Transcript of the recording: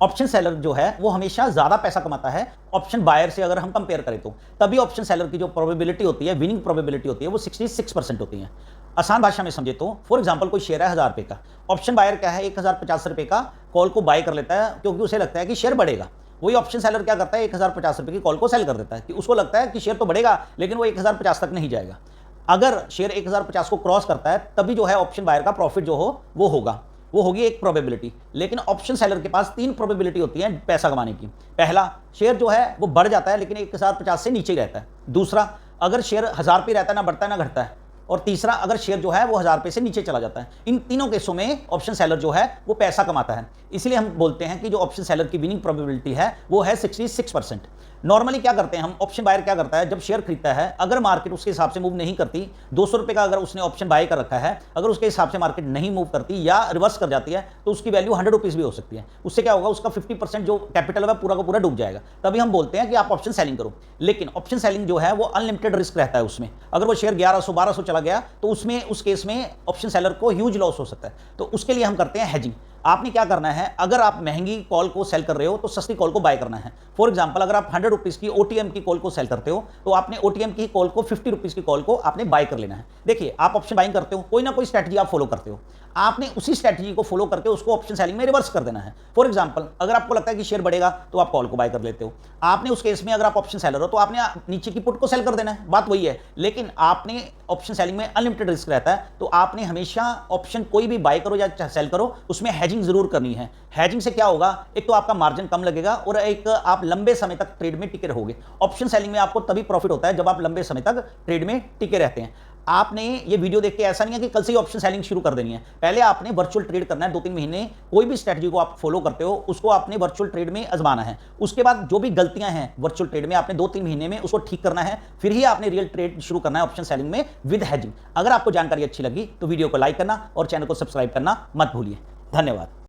Option seller जो है वो हमेशा ज्यादा पैसा कमाता है ऑप्शन बायर से अगर हम कंपेयर करें तो। तभी ऑप्शन सेलर की जो प्रोबेबिलिटी होती है, विनिंग प्रोबेबिलिटी होती है, वो 66% होती है। आसान भाषा में समझे तो फॉर एग्जांपल कोई शेयर है 1000 रुपए का, ऑप्शन बायर क्या है 1050 रुपए का कॉल को बाय कर लेता है क्योंकि उसे लगता है कि शेयर बढ़ेगा। वही ऑप्शन सेलर क्या करता है 1050 रुपए की कॉल को सेल कर देता है कि उसको लगता है कि शेयर तो बढ़ेगा लेकिन वो 1050 तक नहीं जाएगा। अगर शेयर 1050 को क्रॉस करता है तभी जो है ऑप्शन बायर का प्रॉफिट जो हो वो होगा, वो होगी एक प्रोबेबिलिटी। लेकिन ऑप्शन सेलर के पास 3 प्रोबेबिलिटी होती है पैसा कमाने की। पहला, शेयर जो है वो बढ़ जाता है लेकिन 1050 से नीचे ही रहता है। दूसरा, अगर शेयर 1000 रुपये रहता है, ना बढ़ता है ना घटता है। और तीसरा, अगर शेयर जो है वो 1000 रुपये से नीचे चला जाता है। इन तीनों केसों में ऑप्शन सेलर जो है वो पैसा कमाता है। इसलिए हम बोलते हैं कि जो ऑप्शन सेलर की विनिंग प्रोबेबिलिटी है वो है 66%। नॉर्मली क्या करते हैं हम, ऑप्शन बायर क्या करता है जब शेयर खरीदता है, अगर मार्केट उसके हिसाब से मूव नहीं करती, 200 रुपये का अगर उसने ऑप्शन बाय कर रखा है, अगर उसके हिसाब से मार्केट नहीं मूव करती या रिवर्स कर जाती है तो उसकी वैल्यू 100 रुपीज़ भी हो सकती है। उससे क्या होगा, उसका 50% जो कैपिटल है पूरा का पूरा डूब जाएगा। तभी हम बोलते हैं कि आप ऑप्शन सेलिंग करो। लेकिन ऑप्शन सेलिंग जो है वो अनलिमिटेड रिस्क रहता है उसमें। अगर वो शेयर 1100-1200 चला गया तो उसमें उस केस में ऑप्शन सेलर को ह्यूज लॉस हो सकता है। तो उसके लिए हम करते हैं हेजिंग। आपने क्या करना है, अगर आप महंगी कॉल को सेल कर रहे हो तो सस्ती कॉल को बाय करना है। फॉर एग्जांपल अगर आप 100 रुपीज़ की ओटीएम की कॉल को सेल करते हो तो आपने ओटीएम की कॉल को 50 रुपीज़ की कॉल को आपने बाय कर लेना है। देखिए, आप ऑप्शन बाइंग करते हो, कोई ना कोई स्ट्रैटेजी आप फॉलो करते हो, आपने उसी स्ट्रैटेजी को फॉलो करके उसको ऑप्शन सेलिंग में रिवर्स कर देना है। फॉर एग्जांपल अगर आपको लगता है कि शेयर बढ़ेगा तो आप कॉल को बाय कर लेते हो। आपने उस केस में अगर आप ऑप्शन सेलर हो तो आपने नीचे की पुट को सेल कर देना है, बात वही है। लेकिन आपने ऑप्शन सेलिंग में अनलिमिटेड रिस्क रहता है तो आपने हमेशा ऑप्शन कोई भी बाय करो या सेल करो उसमें हेजिंग जरूर करनी है। हेजिंग से क्या होगा, एक तो आपका मार्जिन कम लगेगा और एक आप लंबे समय तक ट्रेड में टिके रहोगे। ऑप्शन सेलिंग में आपको तभी प्रॉफिट होता है जब आप लंबे समय तक ट्रेड में टिके रहते हैं। आपने ये वीडियो देख के ऐसा नहीं है कि कल से ही ऑप्शन सेलिंग शुरू कर देनी है। पहले आपने वर्चुअल ट्रेड करना है 2-3 महीने। कोई भी स्ट्रेटजी को आप फॉलो करते हो उसको आपने वर्चुअल ट्रेड में आजमाना है। उसके बाद जो भी गलतियां हैं वर्चुअल ट्रेड में आपने 2-3 महीने में उसको ठीक करना है, फिर ही आपने रियल ट्रेड शुरू करना है ऑप्शन सेलिंग में विद हेजिंग। अगर आपको जानकारी अच्छी लगी तो वीडियो को लाइक करना और चैनल को सब्सक्राइब करना मत भूलिए। धन्यवाद।